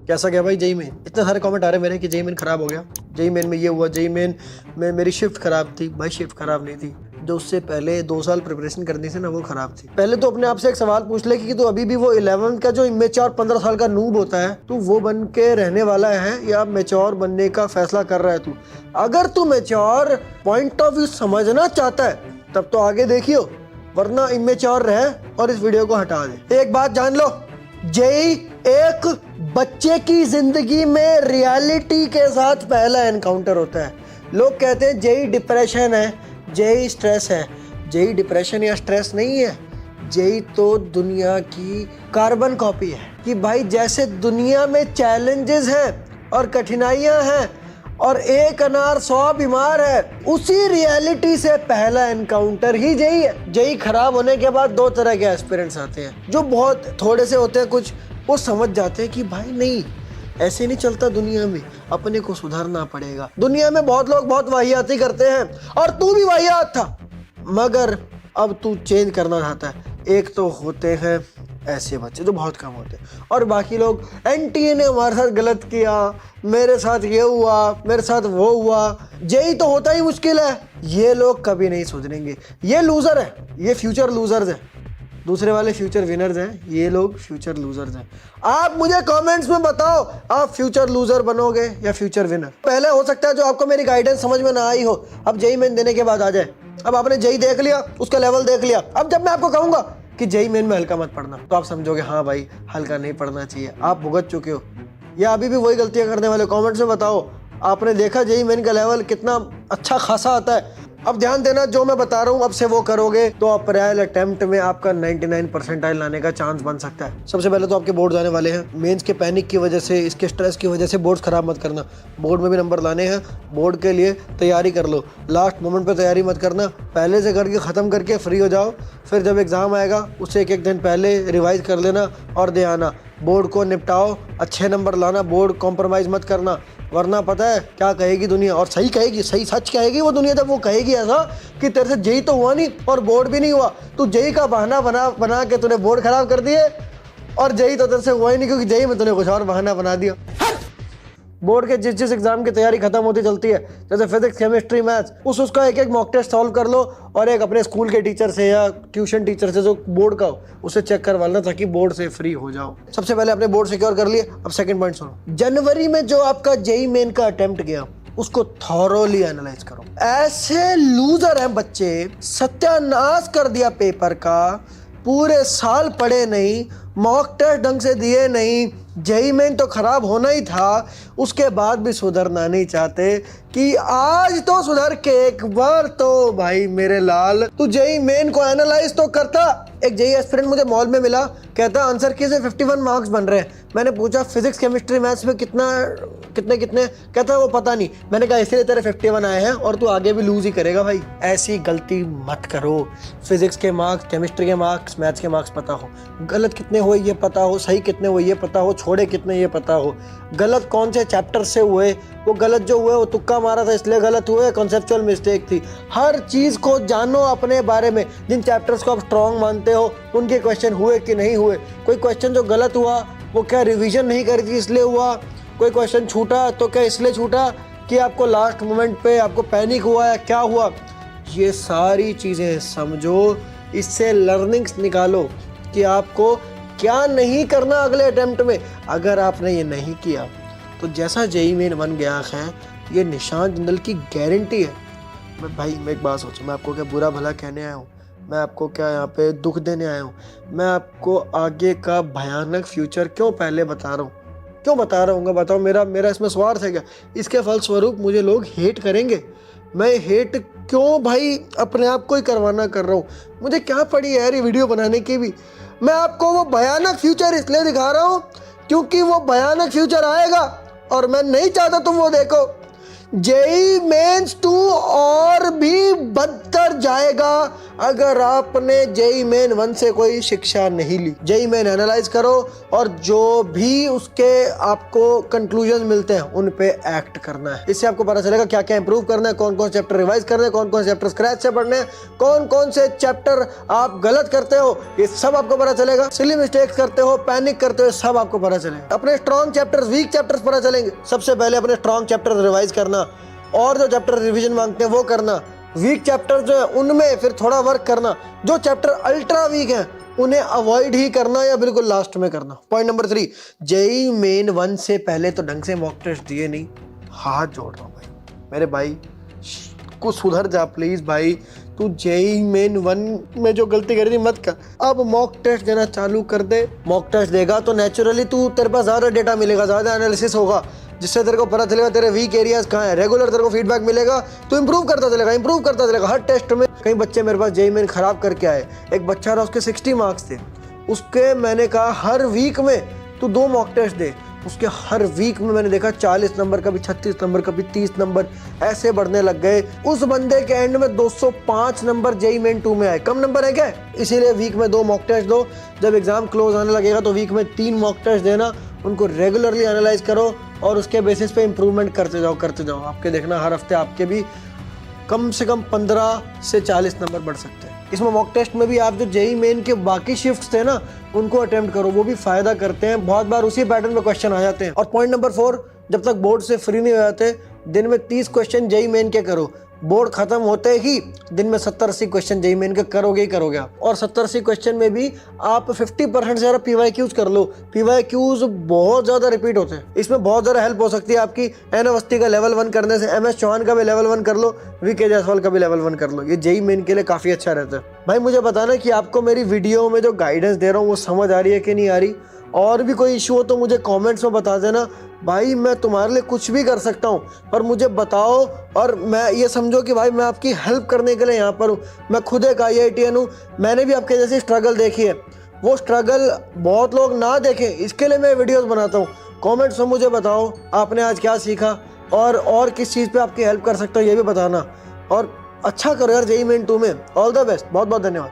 कैसा गया भाई जेई मेन? इतने सारे कमेंट आ रहे मेरे कि जेई मेन खराब हो गया, जेई मेन में ये हुआ, जेई मेन में मेरी शिफ्ट खराब थी। भाई शिफ्ट खराब नहीं थी, जो उससे पहले 2 साल प्रिपरेशन करनी थी ना वो खराब थी। पहले तो अपने आप से एक सवाल पूछ ले कि तू अभी भी वो 11 का जो इमेच्योर 15 साल का नूब होता है, तू वो बन के रहने वाला है या मेच्योर बनने का फैसला कर रहा है तू? अगर तू मेच्योर पॉइंट ऑफ व्यू समझना चाहता है तब तो आगे देखियो, वरना इमेच्योर रहे और इस वीडियो को हटा दे। एक बात जान लो, जेई एक बच्चे की जिंदगी में रियलिटी के साथ पहला एनकाउंटर होता है। लोग कहते हैं जेई डिप्रेशन है, जेई स्ट्रेस है। जेई डिप्रेशन या स्ट्रेस नहीं है, जेई तो दुनिया की कार्बन कॉपी है। कि भाई जैसे दुनिया में चैलेंजेस हैं और कठिनाइयां हैं और एक अनार 100 बीमार है, उसी रियलिटी से पहला एनकाउंटर ही जेई है। जेई खराब होने के बाद 2 तरह के एस्पिरेंट्स आते हैं। जो बहुत थोड़े से होते हैं, कुछ वो समझ जाते हैं कि भाई नहीं, ऐसे नहीं चलता दुनिया में, अपने को सुधारना पड़ेगा। दुनिया में बहुत लोग बहुत वाहियाती करते हैं और तू भी वाहियात था, मगर अब तू चेंज करना चाहता है। एक तो होते हैं ऐसे बच्चे जो बहुत कम होते हैं, और बाकी लोग एनटीए ने हमारे साथ गलत किया, मेरे साथ ये हुआ, मेरे साथ वो हुआ, जेई तो होता ही मुश्किल है। ये लोग कभी नहीं सुधरेंगे। ये लूजर है, ये फ्यूचर लूजर्स है। दूसरे वाले फ्यूचर विनर्स हैं, ये लोग फ्यूचर लूजर्स हैं। आप मुझे कमेंट्स में बताओ, आप फ्यूचर लूजर बनोगे या फ्यूचर विनर? पहले हो सकता है जो आपको मेरी गाइडेंस समझ में ना आई हो, अब जेई मेन देने के बाद आ जाए। अब आपने जेई देख लिया, उसका लेवल देख लिया, अब जब मैं आपको कहूंगा कि जेई मेन में हल्का मत पढ़ना, तो आप समझोगे हाँ भाई हल्का नहीं पढ़ना चाहिए। आप भुगत चुके हो या अभी भी वही गलतियां करने वाले? कमेंट्स में बताओ, आपने देखा जेई मेन का लेवल कितना अच्छा खासा आता है। अब ध्यान देना, जो मैं बता रहा हूँ अब से वो करोगे तो अप्रैल अटेम्प्ट में आपका 99 परसेंटाइल लाने का चांस बन सकता है। सबसे पहले तो आपके बोर्ड आने वाले हैं। मेंस के पैनिक की वजह से, इसके स्ट्रेस की वजह से बोर्ड खराब मत करना। बोर्ड में भी नंबर लाने हैं, बोर्ड के लिए तैयारी कर लो। लास्ट मोमेंट पे तैयारी मत करना, पहले से करके ख़त्म करके फ्री हो जाओ। फिर जब एग्ज़ाम आएगा उससे एक दिन पहले रिवाइज कर लेना और दे आना। बोर्ड को निपटाओ, अच्छे नंबर लाना, बोर्ड कॉम्प्रोमाइज़ मत करना, वरना पता है क्या कहेगी दुनिया, और सही कहेगी, सही सच कहेगी वो दुनिया। जब वो कहेगी ऐसा कि तेरे से जेई तो हुआ नहीं और बोर्ड भी नहीं हुआ, तू जेई का बहाना बना के तूने बोर्ड खराब कर दिए, और जेई तो तेरे से हुआ ही नहीं क्योंकि जेई में तूने कुछ और बहाना बना दिया। बोर्ड के जिस एग्जाम की तैयारी खत्म होती चलती है, जैसे फिजिक्स, केमिस्ट्री, मैथ्स, उसका एक मॉक टेस्ट सॉल्व कर लो और एक अपने स्कूल के टीचर से या ट्यूशन टीचर से जो बोर्ड का हो उसे चेक करवा लेना, ताकि बोर्ड से फ्री हो जाओ। सबसे पहले अपने बोर्ड सिक्योर कर लिए। अब सेकंड पॉइंट सुनो, जनवरी में जो आपका जेई मेन का अटेम्प्ट गया उसको थॉरोली एनालाइज करो। ऐसे लूजर हैं बच्चे, सत्यानाश कर दिया पेपर का, पूरे साल पढ़े नहीं, मॉक टेस्ट ढंग से दिए नहीं, जेई मेन तो खराब होना ही था, उसके बाद भी सुधरना नहीं चाहते कि आज तो सुधर के एक बार तो भाई मेरे लाल तू जेई मेन को एनालाइज तो करता। एक जेई एस्पिरेंट मुझे मॉल में मिला, कहता आंसर की से 51 मार्क्स बन रहे हैं। मैंने पूछा फिजिक्स, केमिस्ट्री, मैथ्स में कितने, कहता वो पता नहीं। मैंने कहा इसलिए तेरे 51 आए हैं और तू आगे भी लूज ही करेगा भाई। ऐसी गलती मत करो। फिजिक्स के मार्क्स, केमिस्ट्री के मार्क्स, मैथ्स के मार्क्स पता हो, गलत कितने हुए ये पता हो, सही कितने हुए ये पता हो, छोड़े कितने ये पता हो, गलत कौन से चैप्टर से हुए, वो गलत जो हुए वो तुक्का मारा था इसलिए गलत हुए, कॉन्सेप्चुअल मिस्टेक थी। हर चीज़ को जानो अपने बारे में। जिन चैप्टर्स को आप स्ट्रॉन्ग मानते हो उनके क्वेश्चन हुए कि नहीं हुए। कोई क्वेश्चन जो गलत हुआ वो क्या रिवीजन नहीं करी थी इसलिए हुआ, कोई क्वेश्चन छूटा तो क्या इसलिए छूटा कि आपको लास्ट मोमेंट पे आपको पैनिक हुआ या क्या हुआ। ये सारी चीज़ें समझो, इससे लर्निंग्स निकालो कि आपको क्या नहीं करना अगले अटेम्प्ट में। अगर आपने ये नहीं किया तो जैसा जेई मेन बन गया है, ये निशान जिंदल की गारंटी है। भाई मैं एक बात सोचूं, मैं आपको क्या बुरा भला कहने आया हूँ, मैं आपको क्या यहाँ पे दुख देने आया हूँ? मैं आपको आगे का भयानक फ्यूचर क्यों पहले बता रहा हूँ, क्यों बता रहा हूँ? बताओ, मेरा इसमें स्वार्थ है क्या? इसके फलस्वरूप मुझे लोग हेट करेंगे। मैं हेट क्यों भाई अपने आप को ही करवाना कर रहा हूँ? मुझे क्या पड़ी है यार ये वीडियो बनाने की भी। मैं आपको वो भयानक फ्यूचर इसलिए दिखा रहा हूँ क्योंकि वो भयानक फ्यूचर आएगा और मैं नहीं चाहता तुम वो देखो। जेई मेंस 2 और भी बदतर जाएगा अगर आपने जेई मेन 1 से कोई शिक्षा नहीं ली। जेई मेन एनालाइज करो और जो भी उसके आपको कंक्लूजन मिलते हैं उन पे एक्ट करना है। इससे आपको पता चलेगा क्या क्या इंप्रूव करना है, कौन कौन से चैप्टर रिवाइज करने हैं, कौन कौन से चैप्टर स्क्रैच से पढ़ने हैं, कौन कौन से चैप्टर आप गलत करते हो, ये सब आपको पता चलेगा। सिली मिस्टेक्स करते हो, पैनिक करते हो, सब आपको पता चलेगा। अपने स्ट्रॉन्ग चैप्टर्स, वीक चैप्टर्स पता चलेंगे। सबसे पहले अपने स्ट्रॉन्ग चैप्टर रिवाइज करना और जो चैप्टर रिवीजन मांगते हैं वो करना। वीक चैप्टर जो है उनमें फिर थोड़ा वर्क करना। जो चैप्टर अल्ट्रा वीक हैं उन्हें अवॉइड ही करना या बिल्कुल लास्ट में करना। पॉइंट नंबर 3, जेई मेन 1 से पहले तो ढंग से मॉक टेस्ट दिए नहीं। हाथ जोड़ रहा हूँ भाई, मेरे भाई कुछ सुधर जा प्लीज भाई। तू जेई मेन 1 में जो गलती करी थी मत कर। अब मॉक टेस्ट देना चालू कर दे। मॉक टेस्ट देगा तो नेचुरली तेरे पास ज्यादा डेटा मिलेगा, ज्यादा एनालिसिस होगा, जिससे तेरे को पता चलेगा तेरे वीक एरियाज कहाँ है। रेगुलर तेरे को फीडबैक मिलेगा, तो इंप्रूव करता चलेगा हर टेस्ट में। कई बच्चे मेरे पास जेई मेन खराब करके आए। एक बच्चा था, उसके 60 मार्क्स थे। उसके मैंने कहा हर वीक में तू 2 मॉक टेस्ट दे। उसके हर वीक में मैंने देखा 40 नंबर, कभी 36 नंबर, कभी 30 नंबर ऐसे बढ़ने लग गए। उस बंदे के एंड में 205 नंबर जेई मेन 2 में आए। कम नंबर है क्या? इसीलिए वीक में 2 मॉक टेस्ट दो। जब एग्जाम क्लोज आने लगेगा तो वीक में 3 मॉक टेस्ट देना। उनको रेगुलरली एनालाइज करो और उसके बेसिस पे इंप्रूवमेंट करते जाओ। आपके देखना हर हफ्ते आपके भी कम से कम 15 से 40 नंबर बढ़ सकते हैं। इसमें मॉक टेस्ट में भी आप जो जेई मेन के बाकी शिफ्ट्स थे ना उनको अटेम्प्ट करो, वो भी फायदा करते हैं। बहुत बार उसी पैटर्न में क्वेश्चन आ जाते हैं। और पॉइंट नंबर 4, जब तक बोर्ड से फ्री नहीं हो जाते दिन में 30 क्वेश्चन जेई मेन के करो। बोर्ड खत्म होते ही दिन में 70-80 क्वेश्चन जेई मेन के करोगे आप। और 70-80 क्वेश्चन में भी आप 50% से ज़्यादा पीवाईक्यूज कर लो। पीवाईक्यूज बहुत ज़्यादा रिपीट होते हैं। इसमें बहुत ज़्यादा हेल्प हो सकती है आपकी। एन अवस्थी का लेवल 1 करने से MS चौहान का भी लेवल 1 कर लो, VK जायसवाल का भी लेवल 1 कर लो। ये जेई मेन के लिए काफ़ी अच्छा रहता है। भाई मुझे बताना कि आपको मेरी वीडियो में जो गाइडेंस दे रहा हूँ वो समझ आ रही है कि नहीं आ रही। और भी कोई इशू हो तो मुझे कमेंट्स में बता देना भाई। मैं तुम्हारे लिए कुछ भी कर सकता हूँ, पर मुझे बताओ। और मैं ये समझो कि भाई मैं आपकी हेल्प करने के लिए यहाँ पर हूँ। मैं खुद एक IITian हूँ, मैंने भी आपके जैसी स्ट्रगल देखी है। वो स्ट्रगल बहुत लोग ना देखें, इसके लिए मैं वीडियोस बनाता हूँ। कमेंट्स में मुझे बताओ आपने आज क्या सीखा और किस चीज़ पे आपकी हेल्प कर सकता हूँ ये भी बताना। और अच्छा करो यार जेई मेन 2 में। ऑल द बेस्ट, बहुत बहुत धन्यवाद।